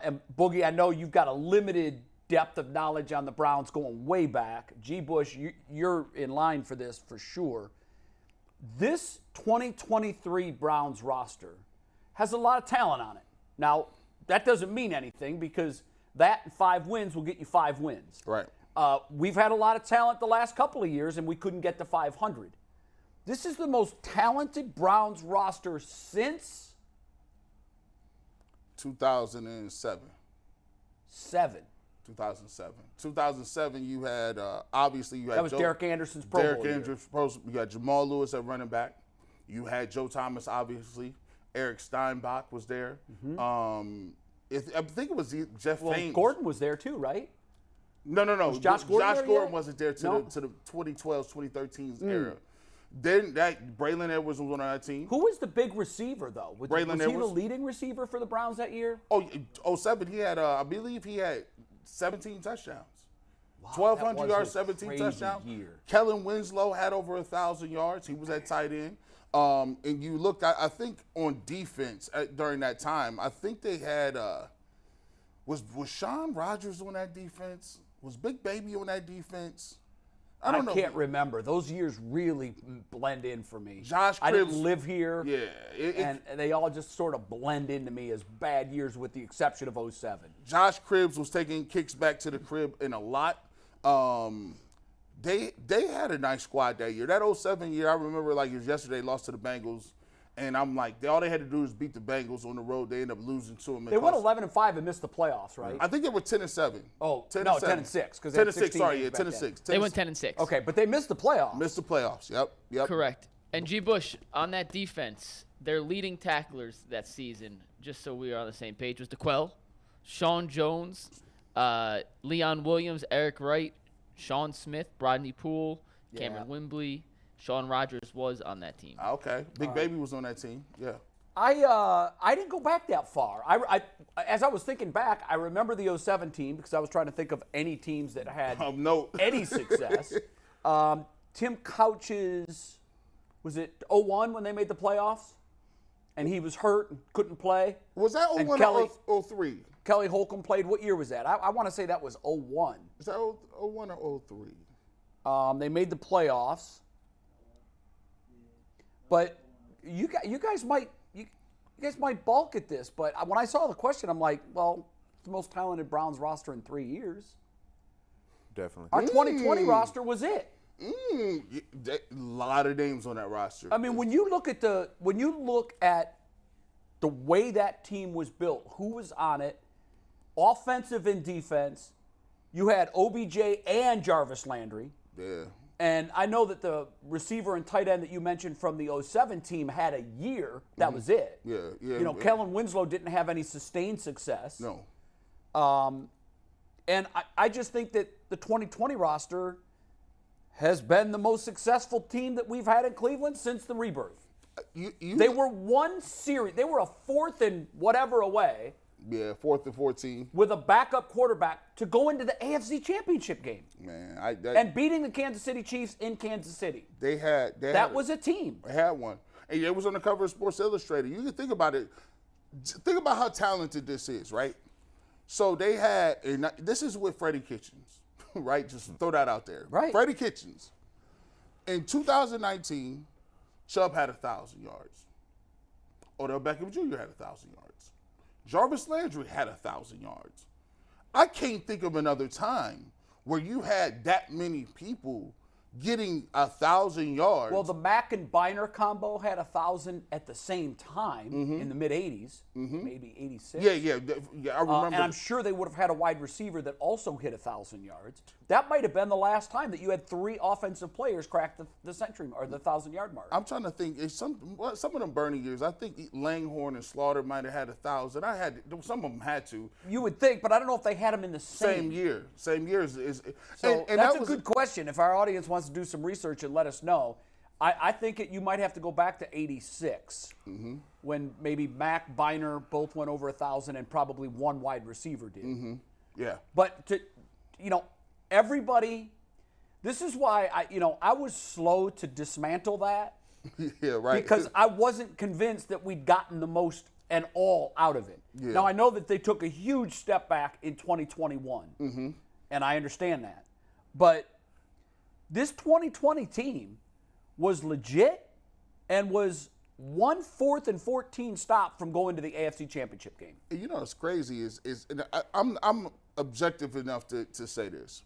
And Boogie, I know you've got a limited depth of knowledge on the Browns going way back. G. Bush, you're in line for this for sure. This 2023 Browns roster has a lot of talent on it. Now, that doesn't mean anything because that and 5 wins will get you 5 wins. Right. We've had a lot of talent the last couple of years, and we couldn't get to 500. This is the most talented Browns roster since 2007. 2007, you had, obviously, you had that was Derek Anderson's Pro Bowl year. You had Jamal Lewis at running back. You had Joe Thomas, obviously. Eric Steinbach was there. Mm-hmm. I think it was Jeff Fames. Gordon was there too, right? No. Was Josh Gordon wasn't there to the 2012, 2013 era. Then Braylon Edwards was on that team. Who was the big receiver, though? Was he the leading receiver for the Browns that year? 07, he had, I believe he had 17 touchdowns. Wow, 1,200 yards, 17 touchdowns. Kellen Winslow had over 1,000 yards. He was at tight end. And you look, I think on defense during that time, I think they had, was Sean Rogers on that defense? Was Big Baby on that defense? I don't know. I can't remember. Those years really blend in for me. Josh Cribbs, I didn't live here. Yeah. And they all just sort of blend into me as bad years with the exception of 07. Josh Cribbs was taking kicks back to the crib in a lot. They had a nice squad that year. That 07 year, I remember like it was yesterday, lost to the Bengals. And I'm like, all they had to do is beat the Bengals on the road. They ended up losing to them. They won 11-5 and missed the playoffs, right? I think they were 10-7. Oh, 10-6. 10-6. Sorry, 10-6. They went 10-6. Okay, but they missed the playoffs. Missed the playoffs. Yep. Correct. And G. Bush, on that defense, their leading tacklers that season, just so we are on the same page, was DeQuell, Sean Jones, Leon Williams, Eric Wright, Sean Smith, Rodney Poole, Cameron Wimbley. Sean Rogers was on that team. Okay. Big Baby was on that team. Yeah. I didn't go back that far. As I was thinking back, I remember the 07 team because I was trying to think of any teams that had any success. Tim Couch's, was it 01 when they made the playoffs? And he was hurt and couldn't play. Was that 01 or 03? Kelly Holcomb played. What year was that? I want to say that was 01. Is that 01 or 03? They made the playoffs. But you guys might balk at this, but when I saw the question, I'm like, well, it's the most talented Browns roster in 3 years. Definitely. Our 2020 roster was it. A lot of names on that roster. I mean, when you look at the way that team was built, who was on it, offensive and defense, you had OBJ and Jarvis Landry. Yeah. And I know that the receiver and tight end that you mentioned from the 07 team had a year. That was it. Yeah. Kellen Winslow didn't have any sustained success. No. And I just think that the 2020 roster has been the most successful team that we've had in Cleveland since the rebirth. They were one series. They were a 4th and whatever away. Yeah, 4th and 14. With a backup quarterback to go into the AFC Championship game. Man, and beating the Kansas City Chiefs in Kansas City. That was a team. They had one. And it was on the cover of Sports Illustrated. You can think about it. Think about how talented this is, right? So they had, and this is with Freddie Kitchens, right? Just throw that out there. Right. Freddie Kitchens. In 2019, Chubb had 1,000 yards. Odell Beckham Jr. had 1,000 yards. Jarvis Landry had 1,000 yards. I can't think of another time where you had that many people getting 1,000 yards. Well, the Mack and Biner combo had 1,000 at the same time in the mid-'80s, maybe 86. Yeah, I remember. And I'm sure they would have had a wide receiver that also hit 1,000 yards. That might have been the last time that you had 3 offensive players crack the century or the 1,000-yard mark. I'm trying to think. Some of them Bernie years, I think Langhorne and Slaughter might have had 1,000. Some of them had to. You would think, but I don't know if they had them in the same year. Same year. So that's a good question. If our audience wants to do some research and let us know, I think you might have to go back to 86 when maybe Mack, Biner both went over 1,000 and probably one wide receiver did. Yeah. But everybody, this is why I was slow to dismantle that. Yeah, right. Because I wasn't convinced that we'd gotten the most and all out of it. Yeah. Now, I know that they took a huge step back in 2021, and I understand that. But this 2020 team was legit and was 1 4th and 14 stop from going to the AFC Championship game. You know what's crazy is and I'm objective enough to say this.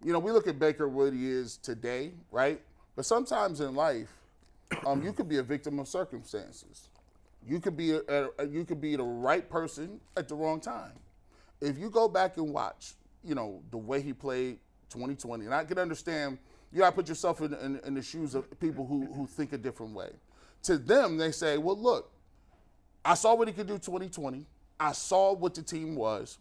You know, we look at Baker what he is today, right? But sometimes in life, you could be a victim of circumstances. You could be the right person at the wrong time. If you go back and watch, you know, the way he played 2020, and I can understand, you got to put yourself in the shoes of people who think a different way. To them, they say, well, look, I saw what he could do 2020. I saw what the team was.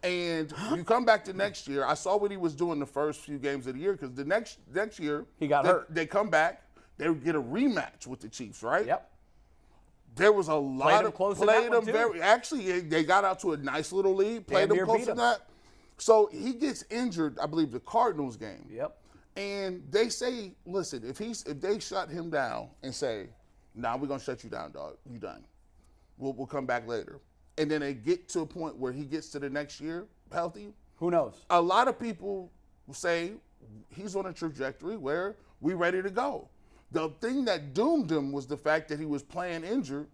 And you come back to next year, I saw what he was doing the first few games of the year, because the next year, he got hurt. They come back, they would get a rematch with the Chiefs, right? Yep. There was a lot of played them very. Actually, they got out to a nice little lead, played them close to that. So he gets injured, I believe, the Cardinals game. Yep. And they say, listen, if they shut him down and say, nah, we're gonna shut you down, dog. You done. We'll come back later. And then they get to a point where he gets to the next year healthy. Who knows? A lot of people say he's on a trajectory where we're ready to go. The thing that doomed him was the fact that he was playing injured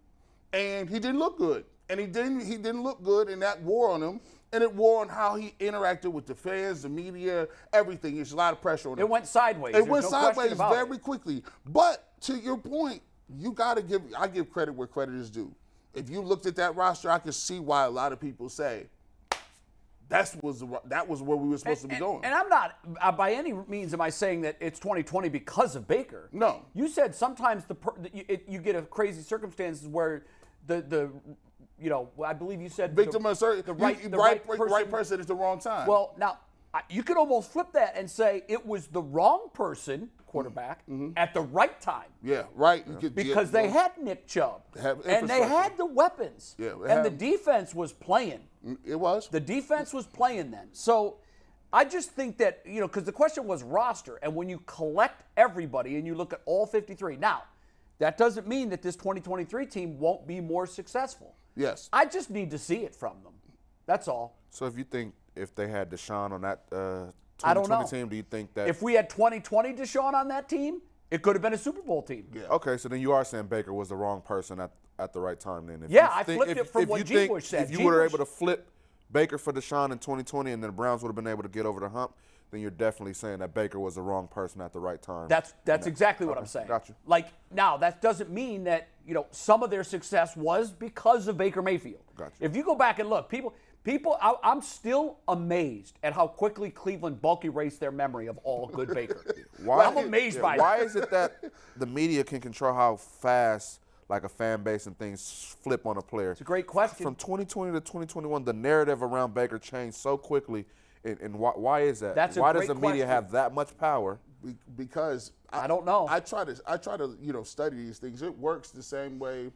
and he didn't look good. And he didn't look good, and that wore on him. And it wore on how he interacted with the fans, the media, everything. There's a lot of pressure on him. It went sideways. It went sideways very quickly. But to your point, I give credit where credit is due. If you looked at that roster, I could see why a lot of people say that was where we were supposed to be going. And I'm not, by any means am I saying that it's 2020 because of Baker. No. You said sometimes you get a crazy circumstances where you know, I believe you said victim of certain, the right person at the wrong time. Well, now you could almost flip that and say it was the wrong person, quarterback, at the right time. Yeah, right. Because they had Nick Chubb, and they had the weapons, and the defense was playing. It was. The defense was playing then. So I just think that, you know, because the question was roster, and when you collect everybody and you look at all 53, now that doesn't mean that this 2023 team won't be more successful. Yes. I just need to see it from them. That's all. So if you think if they had Deshaun on that 2020 team, do you think that if we had 2020 Deshaun on that team, it could have been a Super Bowl team? Yeah. Okay, so then you are saying Baker was the wrong person at the right time then. I flipped it from what G. Bush said. If you were able to flip Baker for Deshaun in 2020 and then the Browns would have been able to get over the hump, then you're definitely saying that Baker was the wrong person at the right time. That's exactly what I'm saying. Gotcha. Like, now, that doesn't mean that, you know, some of their success was because of Baker Mayfield. Gotcha. If you go back and look, I'm still amazed at how quickly Cleveland bulk erased their memory of all good Baker. I'm amazed by that. Why is it that the media can control how fast, like, a fan base and things flip on a player? It's a great question. From 2020 to 2021, the narrative around Baker changed so quickly. And why is that? Why does the media have that much power? Because I don't know. I try to study these things. It works the same way.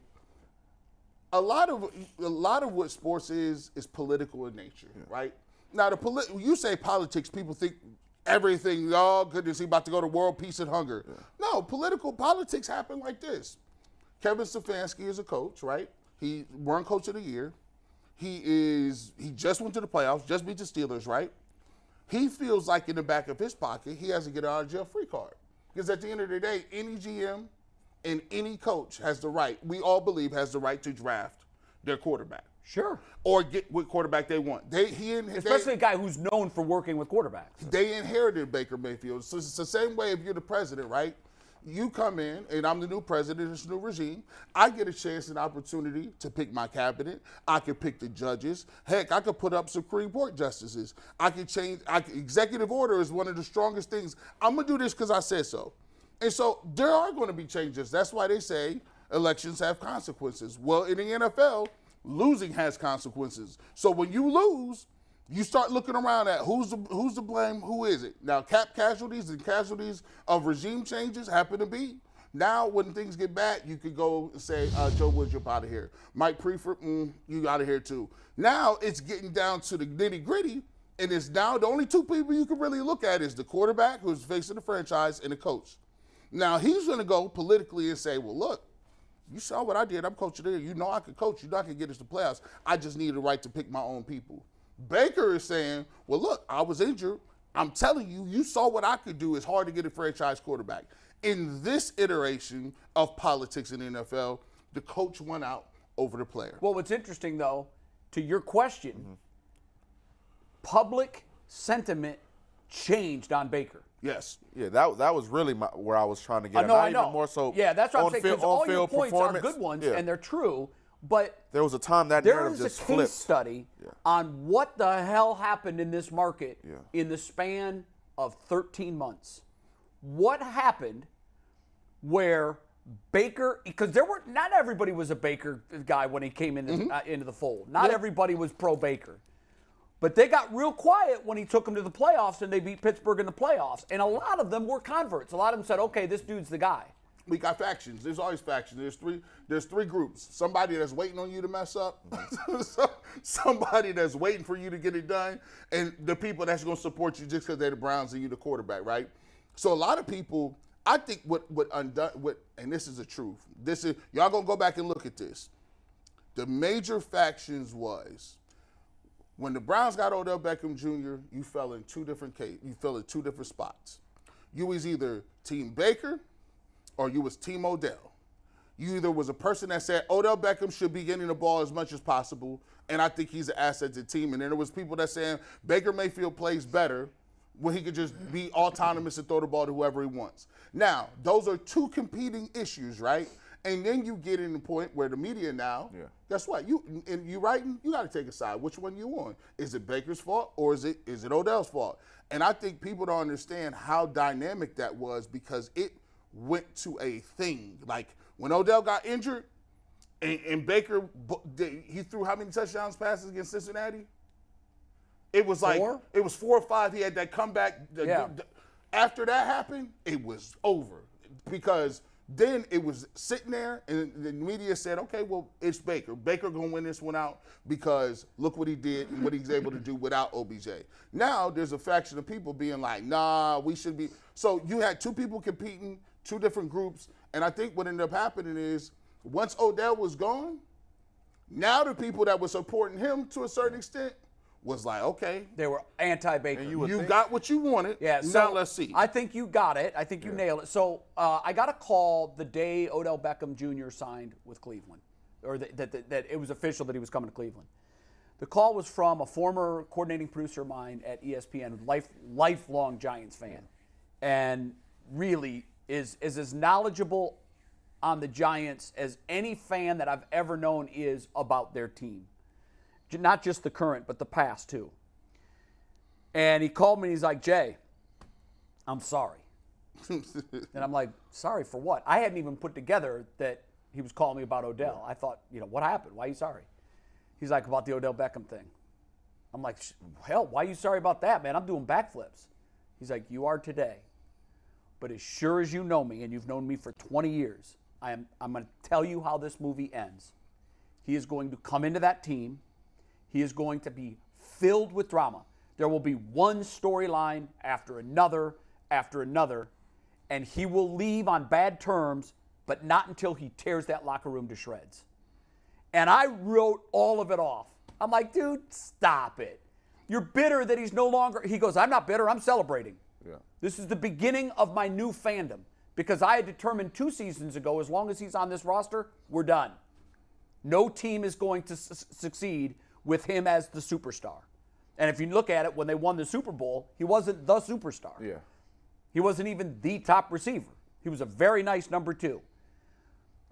A lot of what sports is political in nature, right? Now when you say politics, people think everything. Oh goodness, he about to go to world peace and hunger. Yeah. No, politics happen like this. Kevin Stefanski is a coach, right? He won Coach of the Year. He just went to the playoffs, just beat the Steelers, right? He feels like in the back of his pocket, he has to get out of jail free card. Because at the end of the day, any GM and any coach we all believe has the right to draft their quarterback. Sure. Or get what quarterback they want. Especially a guy who's known for working with quarterbacks. They inherited Baker Mayfield. So it's the same way if you're the president, right? You come in, and I'm the new president of this new regime. I get a chance and opportunity to pick my cabinet. I can pick the judges. Heck, I could put up Supreme Court justices. Executive order is one of the strongest things. I'm going to do this because I said so. And so there are going to be changes. That's why they say elections have consequences. Well, in the NFL, losing has consequences. So when you lose, you start looking around at who's to blame, who is it? Now, casualties and casualties of regime changes happen to be. Now, when things get bad, you could go and say, Joe Woods, you're out of here. Mike Prefer, you out of here too. Now, it's getting down to the nitty gritty, and it's now the only two people you can really look at is the quarterback who's facing the franchise and the coach. Now, he's going to go politically and say, well, look, You saw what I did. I'm coaching there. You know I could coach. You know I could get us to playoffs. I just need the right to pick my own people. Baker is saying, well, look, I was injured. I'm telling you, you saw what I could do. It's hard to get a franchise quarterback. In this iteration of politics in the NFL, the coach won out over the player. Well, what's interesting, though, to your question, public sentiment changed on Baker. Yes. Yeah, that was really where I was trying to get. No, I even know. more so. Yeah, that's what I'm saying. Because all your points are performance. good ones, Yeah. and they're true. But there was a time that there narrative is just a flipped. case study on what the hell happened in this market in the span of 13 months. What happened where Baker, because not everybody was a Baker guy when he came into the fold. Not everybody was pro Baker. But they got real quiet when he took them to the playoffs and they beat Pittsburgh in the playoffs. And a lot of them were converts. A lot of them said, okay, this dude's the guy. We got factions. There's always factions. There's three groups. Somebody that's waiting on you to mess up, somebody that's waiting for you to get it done, and the people that's going to support you just because they're the Browns and you the quarterback, right? So a lot of people, I think and this is the truth. Y'all going to go back and look at this. The major factions was when the Browns got Odell Beckham Jr., you fell in two different spots. You was either Team Baker or you was Team Odell. You either was a person that said Odell Beckham should be getting the ball as much as possible, and I think he's an asset to the team. And then there was people that saying Baker Mayfield plays better when he could just be autonomous and throw the ball to whoever he wants. Now, those are two competing issues, right? And then you get in the point where the media now, guess what? You writing, you got to take a side. Which one you on? Is it Baker's fault or is it Odell's fault? And I think people don't understand how dynamic that was because it went to a thing. Like when Odell got injured and Baker, he threw how many touchdowns passes against Cincinnati? It was like, 4? It was 4 or 5. He had that comeback. After that happened, it was over because then it was sitting there and the media said, okay, well, it's Baker. Baker going to win this one out because look what he did and what he's able to do without OBJ. Now there's a faction of people being like, nah, we should be. So you had two people competing, two different groups, and I think what ended up happening is once Odell was gone, now the people that were supporting him to a certain extent was like, okay. They were anti-Baker. You got what you wanted. Yeah, now so let's see. I think you got it. I think you nailed it. So I got a call the day Odell Beckham Jr. signed with Cleveland, or that it was official that he was coming to Cleveland. The call was from a former coordinating producer of mine at ESPN, lifelong Giants fan, and really is as knowledgeable on the Giants as any fan that I've ever known is about their team. Not just the current, but the past too. And he called me and he's like, Jay, I'm sorry. And I'm like, sorry for what? I hadn't even put together that he was calling me about Odell. I thought, what happened? Why are you sorry? He's like, about the Odell Beckham thing. I'm like, hell, why are you sorry about that, man? I'm doing backflips. He's like, you are today. But as sure as you know me, and you've known me for 20 years, I'm going to tell you how this movie ends. He is going to come into that team. He is going to be filled with drama. There will be one storyline after another, and he will leave on bad terms, but not until he tears that locker room to shreds. And I wrote all of it off. I'm like, dude, stop it. You're bitter that he's no longer. He goes, I'm not bitter. I'm celebrating. Yeah. This is the beginning of my new fandom because I had determined 2 seasons ago, as long as he's on this roster, we're done. No team is going to succeed with him as the superstar. And if you look at it, when they won the Super Bowl, he wasn't the superstar. Yeah. He wasn't even the top receiver. He was a very nice number 2.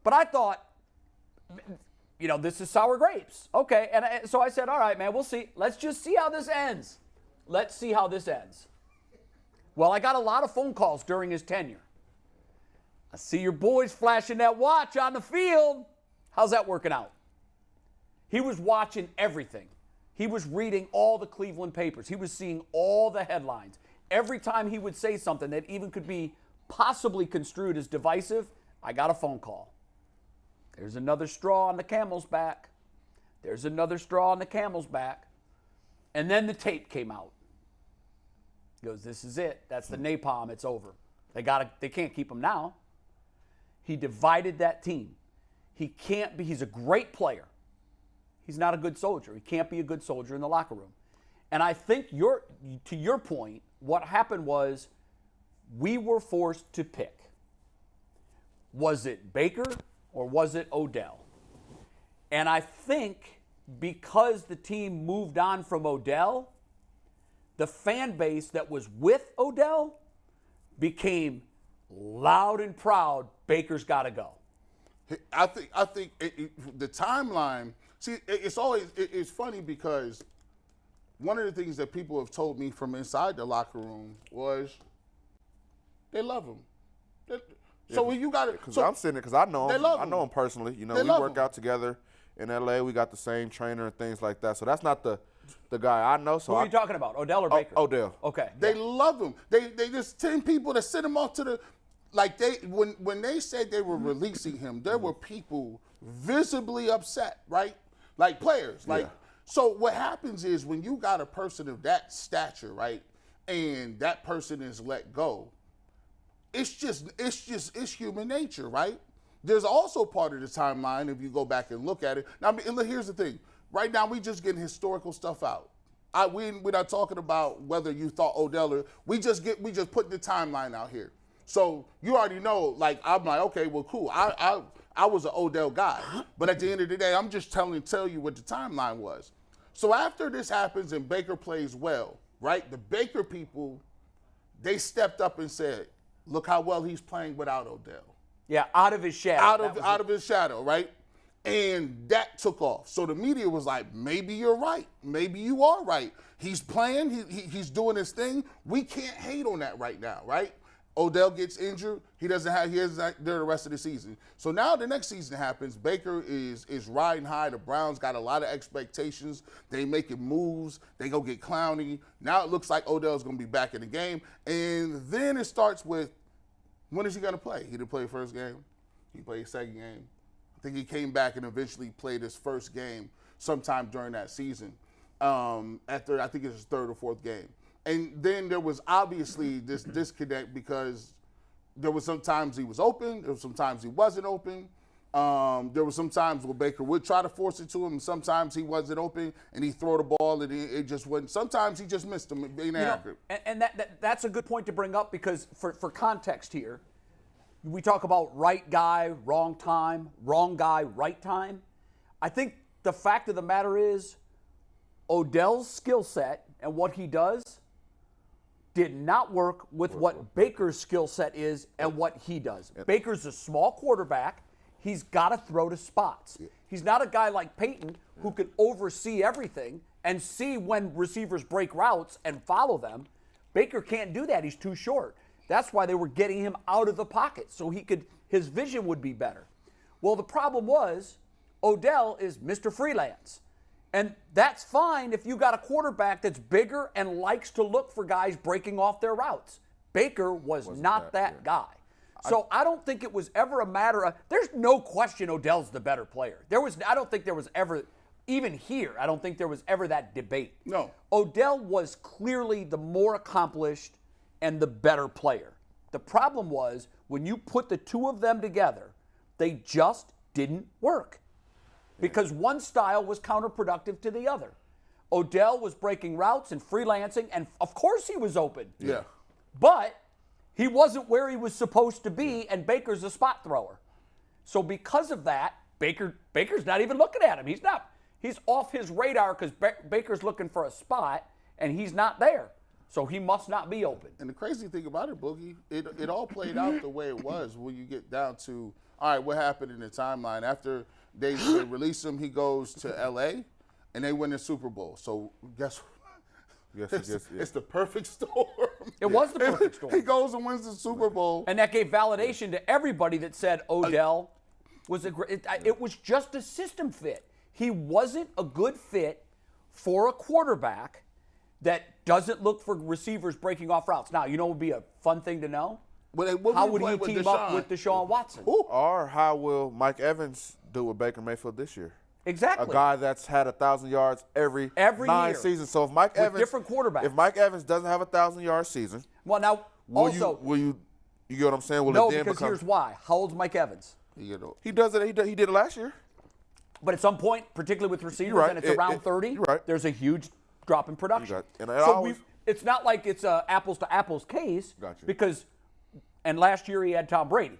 But I thought, this is sour grapes. Okay, and so I said, all right, man, we'll see. Let's just see how this ends. Let's see how this ends. Well, I got a lot of phone calls during his tenure. I see your boys flashing that watch on the field. How's that working out? He was watching everything. He was reading all the Cleveland papers. He was seeing all the headlines. Every time he would say something that even could be possibly construed as divisive, I got a phone call. There's another straw on the camel's back. There's another straw on the camel's back. And then the tape came out. He goes, this is it. That's the napalm. It's over. They can't keep him now. He divided that team. He can't be. He's a great player. He's not a good soldier. He can't be a good soldier in the locker room. And I think to your point, what happened was we were forced to pick. Was it Baker or was it Odell? And I think because the team moved on from Odell, the fan base that was with Odell became loud and proud, Baker's got to go. I think the timeline. See, it's funny because one of the things that people have told me from inside the locker room was they love him. So when you got it, because I'm sitting there because I know him. I know him personally. You know, we work out together in LA. We got the same trainer and things like that. So that's not the guy I know. So who are you talking about, Odell or Baker? Odell. Okay. They love him. They just 10 people that sent him off to the. Like when they said they were releasing him, there were people visibly upset, right? Like players. Like so what happens is when you got a person of that stature, right, and that person is let go, it's human nature, right? There's also part of the timeline if you go back and look at it. Now, I mean, here's the thing. Right now we just getting historical stuff out. We're not talking about whether you thought Odell or we just put the timeline out here. So you already know, like, I'm like, okay, well, cool. I was an Odell guy. But at the end of the day, I'm just tell you what the timeline was. So after this happens and Baker plays well, right, the Baker people, they stepped up and said, look how well he's playing without Odell. Yeah, out of his shadow. Out of his shadow, right? And that took off. So the media was like, maybe you're right. Maybe you are right. He's playing. He's doing his thing. We can't hate on that right now, right? Odell gets injured. He is there the rest of the season. So now the next season happens. Baker is riding high. The Browns got a lot of expectations. They making moves. They go get Clowney. Now it looks like Odell's going to be back in the game. And then it starts with, when is he going to play? He didn't play the first game. He played the second game. I think he came back and eventually played his first game sometime during that season. After I think it was his third or fourth game. And then there was obviously this disconnect because there was sometimes he was open, there was sometimes he wasn't open. There were some times where Baker would try to force it to him, and sometimes he wasn't open and he'd throw the ball and it just wasn't. Sometimes he just missed him being accurate. And that's a good point to bring up because for context here, we talk about right guy, wrong time, wrong guy, right time. I think the fact of the matter is Odell's skill set and what he does did not work with what Baker's skill set is and what he does. Baker's a small quarterback. He's got to throw to spots. He's not a guy like Peyton who can oversee everything and see when receivers break routes and follow them. Baker can't do that. He's too short. That's why they were getting him out of the pocket so his vision would be better. Well, the problem was Odell is Mr. Freelance. And that's fine if you got a quarterback that's bigger and likes to look for guys breaking off their routes. Baker wasn't not that guy. So I don't think it was ever a matter of, there's no question Odell's the better player. I don't think there was ever, even here, I don't think there was ever that debate. No. Odell was clearly the more accomplished and the better player. The problem was when you put the two of them together, they just didn't work. Because one style was counterproductive to the other. Odell was breaking routes and freelancing, and of course he was open. Yeah. But he wasn't where he was supposed to be, and Baker's a spot thrower. So because of that, Baker's not even looking at him. He's off his radar because Baker's looking for a spot, and he's not there. So he must not be open. And the crazy thing about it, Boogie, it all played out the way it was when you get down to, all right, what happened in the timeline? After they release him, he goes to L.A., and they win the Super Bowl. So guess what? It's the perfect storm. It was the perfect storm. He goes and wins the Super Bowl. And that gave validation to everybody that said Odell was it was just a system fit. He wasn't a good fit for a quarterback that doesn't look for receivers breaking off routes. Now, you know what would be a fun thing to know? How would he team up with Deshaun Watson? Or how will Mike Evans do with Baker Mayfield this year? Exactly. A guy that's had 1,000 yards every 9 year. seasons. So if Mike Evans, different quarterbacks. If Mike Evans doesn't have 1,000-yard season, well, now will you get what I'm saying? Will no, it then because become, here's why. How old's Mike Evans? He does it. He did it last year. But at some point, particularly with receivers, Right. and it's around 30, you're right. there's a huge drop in production. And It's not like it's a apples to apples case Got you. because, and last year he had Tom Brady,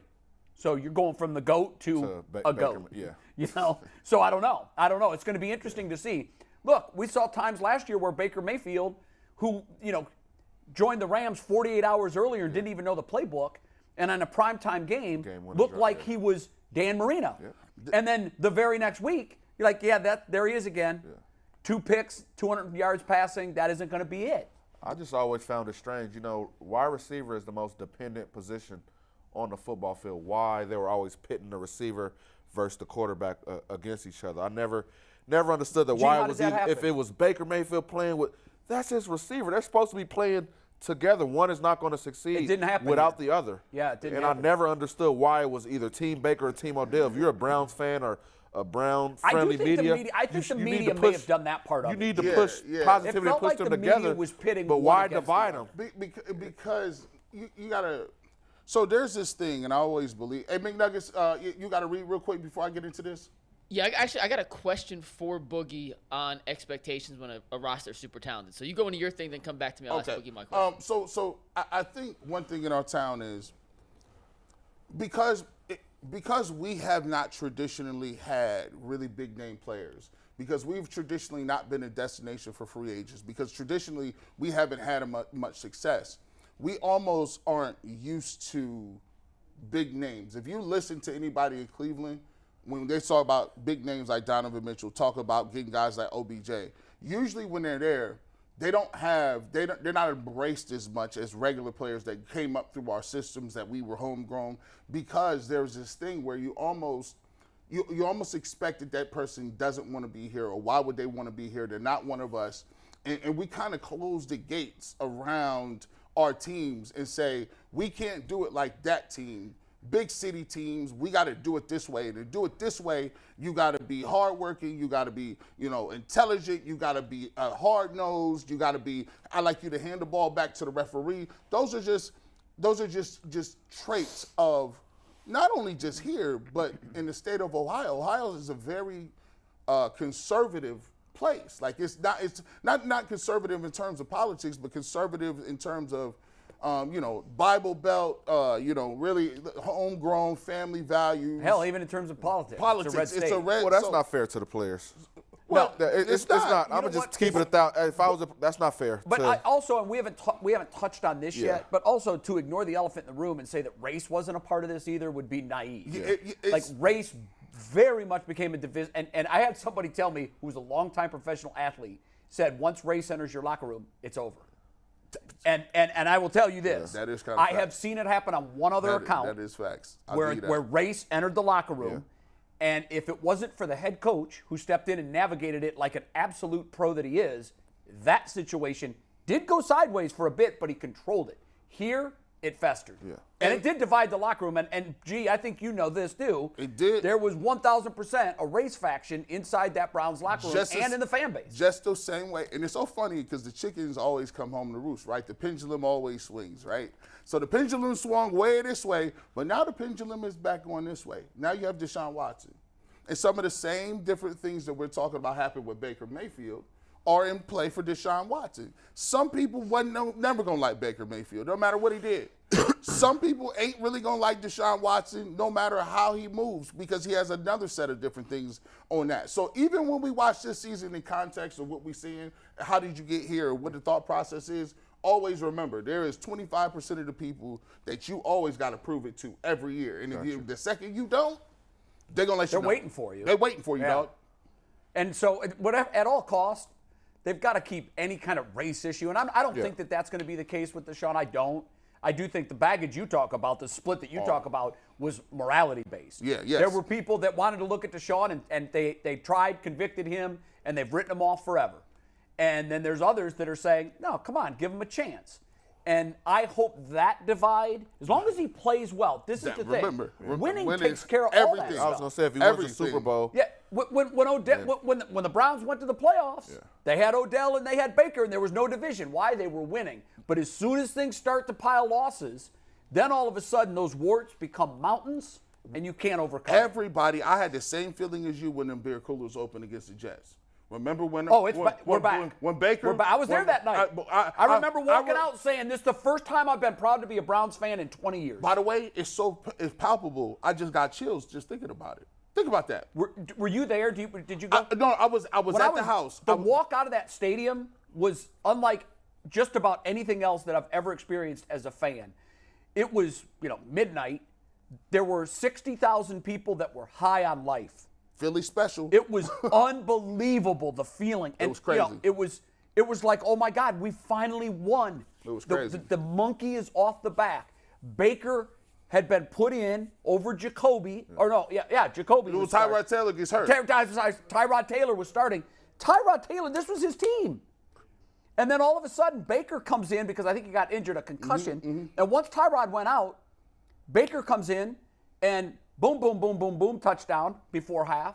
so you're going from the GOAT to a GOAT. Yeah. You know, so I don't know. It's going to be interesting to see. Look, we saw times last year where Baker Mayfield, who joined the Rams 48 hours earlier and didn't even know the playbook, and in a primetime game looked like he was Dan Marino. Yeah. And then the very next week, you're like, there he is again. Yeah. 2 picks, 200 yards passing. That isn't going to be it. I just always found it strange. Wide receiver is the most dependent position on the football field. Why they were always pitting the receiver versus the quarterback against each other. I never understood that. Why it was if it was Baker Mayfield playing with, that's his receiver. They're supposed to be playing together. One is not going to succeed it didn't happen without here. the other. Yeah, it didn't And happen. I never understood why it was either Team Baker or Team Odell. If you're a Browns fan or a Brown-friendly media, I think the media may have done that part of it. You need to push positivity and push them together. Was pitting but why divide them? Because you got to – so there's this thing, and I always believe – hey, McNuggets, you got to read real quick before I get into this? Yeah, I got a question for Boogie on expectations when a roster is super talented. So you go into your thing, then come back to me. I'll ask Boogie my question. So I think one thing in our town is because we have not traditionally had really big name players, because we've traditionally not been a destination for free agents, because traditionally we haven't had much success, we almost aren't used to big names. If you listen to anybody in Cleveland, when they talk about big names like Donovan Mitchell, talk about getting guys like OBJ, usually when they're there, they're not embraced as much as regular players that came up through our systems that we were homegrown, because there's this thing where you almost expect that person doesn't want to be here, or why would they want to be here? They're not one of us. And we kind of close the gates around our teams and say, we can't do it like that team. Big city teams, we got to do it this way. And to do it this way, you got to be hardworking, you got to be, intelligent, you got to be hard-nosed, you got to be, I like you to hand the ball back to the referee. Those are just traits of not only just here, but in the state of Ohio. Ohio is a very conservative place. Like it's not conservative in terms of politics, but conservative in terms of Bible Belt, really homegrown family values. Hell, even in terms of politics. It's a red. Well, that's not fair to the players. Well, it's not. I'm just keeping it down. If I was, that's not fair. But and we haven't touched on this yet. But also to ignore the elephant in the room and say that race wasn't a part of this either would be naive. Like race very much became a division. And I had somebody tell me, who's a longtime professional athlete, said once race enters your locker room, it's over. And I will tell you this. Yeah, that is kind of I have seen it happen on one other account. That is facts. Where race entered the locker room. And if it wasn't for the head coach who stepped in and navigated it like an absolute pro that he is, that situation did go sideways for a bit, but he controlled it. Here, it festered. Yeah. And it did divide the locker room. And gee, I think you know this too. It did. There was 1,000% a race faction inside that Browns locker room and in the fan base. Just the same way. And it's so funny because the chickens always come home to roost, right? The pendulum always swings, right? So the pendulum swung way this way, but now the pendulum is back going this way. Now you have Deshaun Watson. And some of the same different things that we're talking about happened with Baker Mayfield are in play for Deshaun Watson. Some people never going to like Baker Mayfield, no matter what he did. Some people ain't really going to like Deshaun Watson no matter how he moves, because he has another set of different things on that. So even when we watch this season in context of what we're seeing, how did you get here, what the thought process is, always remember there is 25% of the people that you always got to prove it to every year. And if the second you don't, they're going to let you know. They're waiting for you. They're waiting for you, dog. And so at all costs, they've got to keep any kind of race issue. And I don't think that that's going to be the case with Deshaun. I don't. I do think the baggage you talk about, the split that you talk about, was morality-based. Yeah, yes. There were people that wanted to look at Deshaun, and they tried, convicted him, and they've written him off forever. And then there's others that are saying, no, come on, give him a chance. And I hope that divide, as long as he plays well, this is the thing. Remember, winning takes care of all that everything. stuff. I was going to say, if he wins the Super Bowl. Yeah, when the Browns went to the playoffs, they had Odell and they had Baker, and there was no division. Why? They were winning. But as soon as things start to pile losses, then all of a sudden those warts become mountains, and you can't overcome it. Everybody, I had the same feeling as you when them beer coolers opened against the Jets. Remember when? We're back. When Baker, I was there that night. I remember walking out saying, "This is the first time I've been proud to be a Browns fan in 20 years." By the way, it's palpable. I just got chills just thinking about it. Think about that. Were you there? Did you go? No, I was at the house. The walk out of that stadium was unlike just about anything else that I've ever experienced as a fan. It was, midnight. There were 60,000 people that were high on life. Philly special. It was unbelievable, the feeling. And, it was crazy. It was like, oh my God, we finally won. It was crazy. The monkey is off the back. Baker had been put in over Jacoby. Jacoby. It was Tyrod Taylor gets hurt. Tyrod Taylor was starting. Tyrod Taylor, this was his team. And then all of a sudden, Baker comes in because I think he got injured, a concussion. Mm-hmm. And once Tyrod went out, Baker comes in and boom, boom, boom, boom, boom, touchdown before half.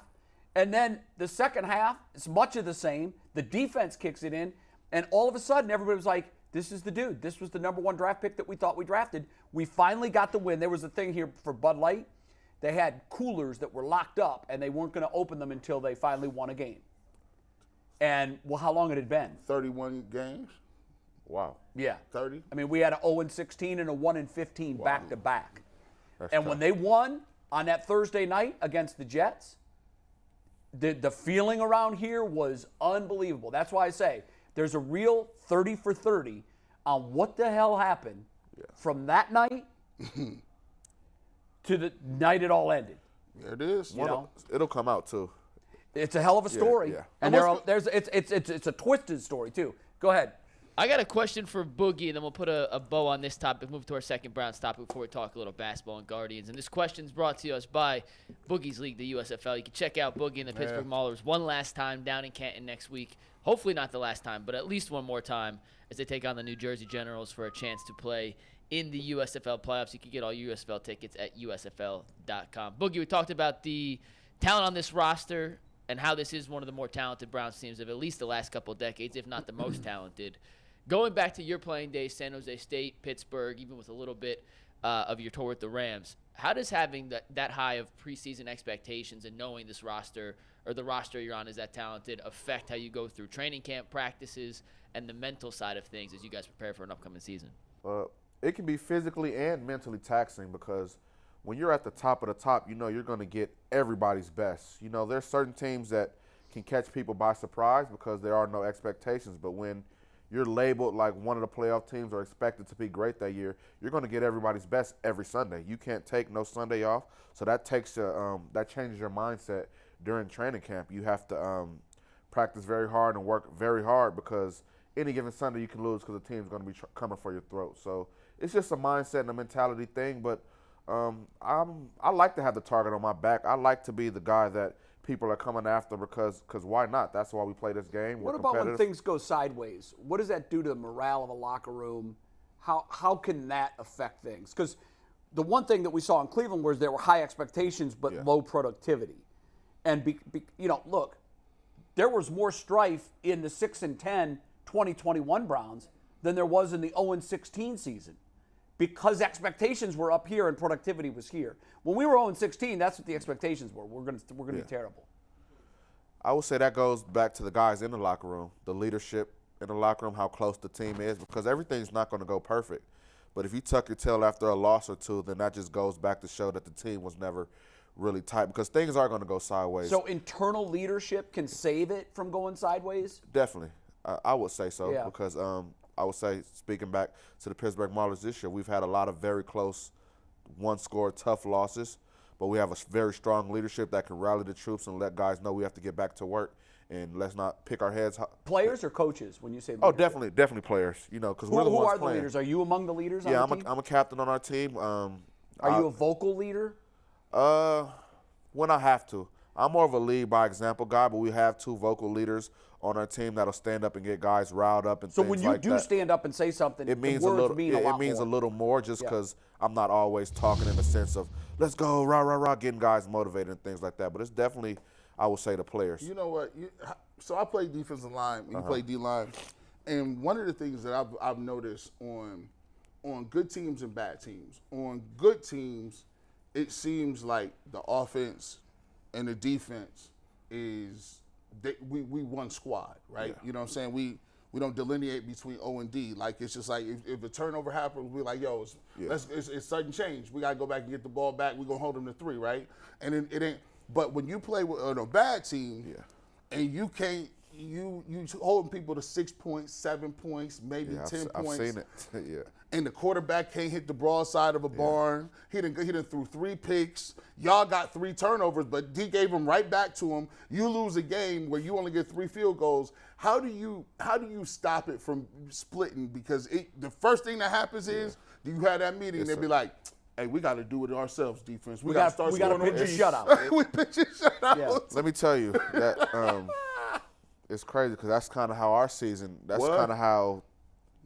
And then the second half, it's much of the same. The defense kicks it in. And all of a sudden, everybody was like, this is the dude. This was the number one draft pick that we thought we drafted. We finally got the win. There was a thing here for Bud Light. They had coolers that were locked up, and they weren't going to open them until they finally won a game. And, how long had it been? 31 games. Wow. Yeah. 30. I mean, we had an 0-16 and a 1-15 back-to-back. That's And tough. when they won on that Thursday night against the Jets, the feeling around here was unbelievable. That's why I say there's a real 30 for 30 on what the hell happened from that night to the night it all ended. There it is. It'll come out too. It's a hell of a story. Yeah. And it's a twisted story too. Go ahead. I got a question for Boogie, and then we'll put a bow on this topic, move to our second Browns topic before we talk a little basketball and Guardians. And this question is brought to us by Boogie's League, the USFL. You can check out Boogie and the Pittsburgh Maulers one last time down in Canton next week. Hopefully not the last time, but at least one more time as they take on the New Jersey Generals for a chance to play in the USFL playoffs. You can get all your USFL tickets at USFL.com. Boogie, we talked about the talent on this roster and how this is one of the more talented Browns teams of at least the last couple of decades, if not the most talented. Going back to your playing days, San Jose State, Pittsburgh, even with a little bit of your tour with the Rams, how does having that high of preseason expectations and knowing this roster or the roster you're on is that talented affect how you go through training camp practices and the mental side of things as you guys prepare for an upcoming season? It can be physically and mentally taxing because when you're at the top of the top, you're going to get everybody's best. There's certain teams that can catch people by surprise because there are no expectations, but when you're labeled like one of the playoff teams or expected to be great that year, you're going to get everybody's best every Sunday. You can't take no Sunday off, so that changes your mindset during training camp. You have to practice very hard and work very hard because any given Sunday you can lose because the team's going to be coming for your throat. So it's just a mindset and a mentality thing, but I like to have the target on my back. I like to be the guy that people are coming after because why not? That's why we play this game. What about when things go sideways? What does that do to the morale of a locker room? How can that affect things? Because the one thing that we saw in Cleveland was there were high expectations but low productivity. And, look, there was more strife in the 6-10 2021 Browns than there was in the 0-16 season because expectations were up here and productivity was here. When we were 0-16, that's what the expectations were. We're going to be terrible. I would say that goes back to the guys in the locker room, the leadership in the locker room, how close the team is, because everything's not going to go perfect. But if you tuck your tail after a loss or two, then that just goes back to show that the team was never really tight because things are going to go sideways. So internal leadership can save it from going sideways? Definitely. I would say so because I would say, speaking back to the Pittsburgh Maulers this year, we've had a lot of very close one-score tough losses, but we have a very strong leadership that can rally the troops and let guys know we have to get back to work and let's not pick our heads. Players or coaches when you say leadership? Oh, definitely players, because we're the ones playing. Who are the playing. leaders? Are you among the leaders on the team? I'm a captain on our team. Are you a vocal leader? When I have to. I'm more of a lead by example guy, but we have two vocal leaders on our team that'll stand up and get guys riled up and so things when you like do that. stand up and say something, It means the words a little. mean a lot means more. a little more just because I'm not always talking in the sense of let's go rah rah rah, getting guys motivated and things like that. But it's definitely, I would say, the players. You know what? So I play defensive line. You play D line, and one of the things that I've noticed on good teams and bad teams. On good teams, it seems like the offense and the defense is we one squad, right? Yeah. You know what I'm saying? We don't delineate between O and D. Like, it's just like if a turnover happens, we're like, yo, it's sudden change. We got to go back and get the ball back. We're going to hold them to 3, right? And it ain't. But when you play with a bad team and you can't, you holding people to 6 points, 7 points, maybe 10 points. I've seen it. Yeah. And the quarterback can't hit the broadside of a barn. He done threw 3 picks. Y'all got 3 turnovers, but he gave them right back to him. You lose a game where you only get 3 field goals. How do you stop it from splitting? Because the first thing that happens is you have that meeting and they be like, hey, we got to do it ourselves, defense. We got to start scoring. We got to pitch a shutout. We pitch a shutout. Yeah. Let me tell you that it's crazy because that's kind of how our season. That's kind of how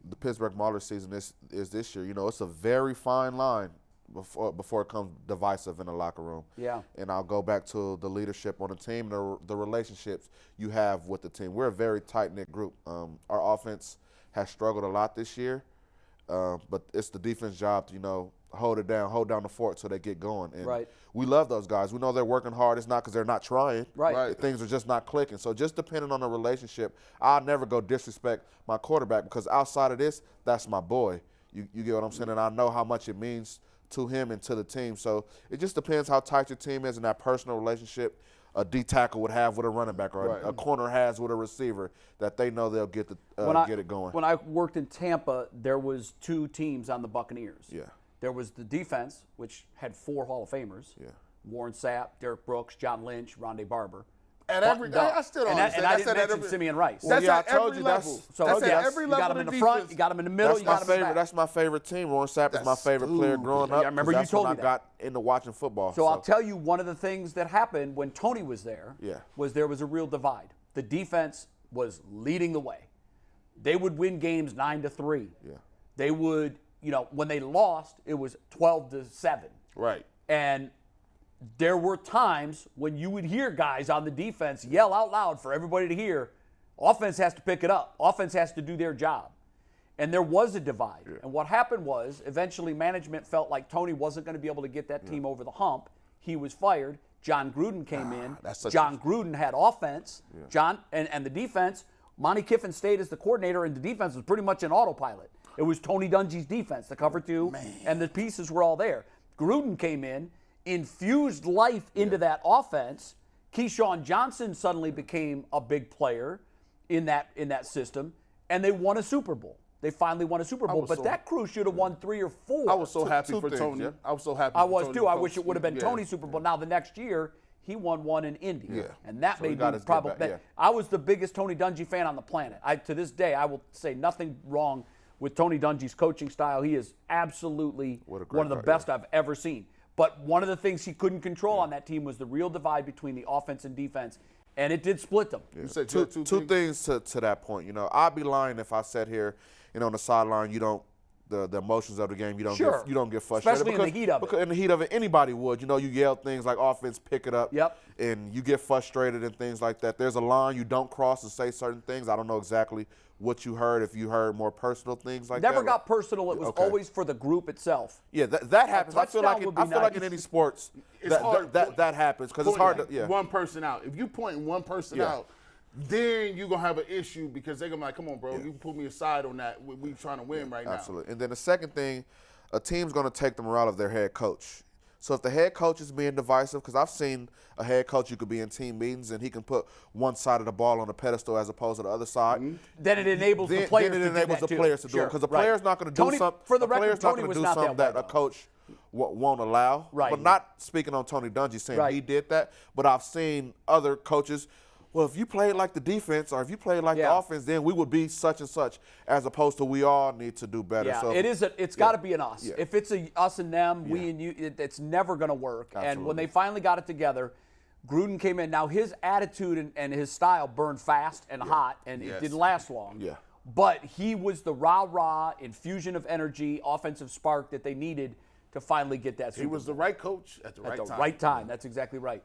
the Pittsburgh Maulers season is this year. You know, it's a very fine line before it comes divisive in the locker room. Yeah. And I'll go back to the leadership on the team, the relationships you have with the team. We're a very tight-knit group. Our offense has struggled a lot this year, but it's the defense job to, you know, hold down the fort so they get going. And we love those guys. We know they're working hard. It's not because they're not trying. Right. Things are just not clicking. So just depending on the relationship, I'll never go disrespect my quarterback because outside of this, that's my boy. You get what I'm saying? And I know how much it means to him and to the team. So it just depends how tight your team is and that personal relationship a D tackle would have with a running back or a corner has with a receiver that they know they'll get it going. When I worked in Tampa, there was 2 teams on the Buccaneers. Yeah. There was the defense, which had 4 Hall of Famers. Yeah. Warren Sapp, Derek Brooks, John Lynch, Rondé Barber. At every, I still don't understand. And I didn't mention Simeon Rice. That's at every level. That's at every level. You got him in the front, you got him in the middle, you got him in the back. That's my favorite team. Warren Sapp is my favorite player growing up. I remember you told me that. I got into watching football. So I'll tell you, one of the things that happened when Tony was there was there was a real divide. The defense was leading the way. They would win games 9-3. Yeah. They would, you know, when they lost, it was 12-7. Right. And there were times when you would hear guys on the defense yell out loud for everybody to hear, offense has to pick it up. Offense has to do their job. And there was a divide. Yeah. And what happened was eventually management felt like Tony wasn't going to be able to get that team over the hump. He was fired. John Gruden came in. John Gruden had offense. Yeah. John and the defense. Monty Kiffin stayed as the coordinator, and the defense was pretty much an autopilot. It was Tony Dungy's defense, the cover 2, and the pieces were all there. Gruden came in, infused life into that offense. Keyshawn Johnson suddenly became a big player in that system, and they won a Super Bowl. They finally won a Super Bowl, but that crew should have won 3 or 4. I was so happy for Tony. Yeah. I was so happy. I was too. I wish it would have been Tony's Super Bowl. Now the next year, he won one in Indy, and that made me probably. I was the biggest Tony Dungy fan on the planet. To this day, I will say nothing wrong with Tony Dungy's coaching style. He is absolutely one of the best I've ever seen. But one of the things he couldn't control on that team was the real divide between the offense and defense, and it did split them. You said two things to that point. You know, I'd be lying if I sat here, you know, on the sideline, you don't the emotions of the game, you don't get frustrated. Especially in the heat of it. In the heat of it, anybody would. You know, you yell things like offense, pick it up. Yep. And you get frustrated and things like that. There's a line you don't cross to say certain things. I don't know exactly what you heard, if you heard more personal things like that. Never got personal. It was always for the group itself. Yeah, that happens. I feel like in any sports that happens because it's hard to one person out. If you point one person out, then you're going to have an issue because they're going to be like, come on, bro, you put me aside on that. We trying to win right now. Absolutely. And then the second thing, a team's going to take the morale of their head coach. So if the head coach is being divisive, because I've seen a head coach who could be in team meetings and he can put one side of the ball on a pedestal as opposed to the other side. Then it enables the players to do that. Then it enables the players to do it because the player's not going to do something. For the record, Tony was not that way, that a coach won't allow. Right. But not speaking on Tony Dungy saying he did that, but I've seen other coaches. Well, if you played like the defense or if you played like the offense, then we would be such and such, as opposed to we all need to do better. Yeah, so, it's got to be an us. Yeah. If it's a us and them, we and you, it's never going to work. Absolutely. And when they finally got it together, Gruden came in. Now, his attitude and his style burned fast and hot, and it didn't last long. Yeah. But he was the rah-rah infusion of energy, offensive spark that they needed to finally get that Super Bowl. He was the right coach at the right time. That's exactly right.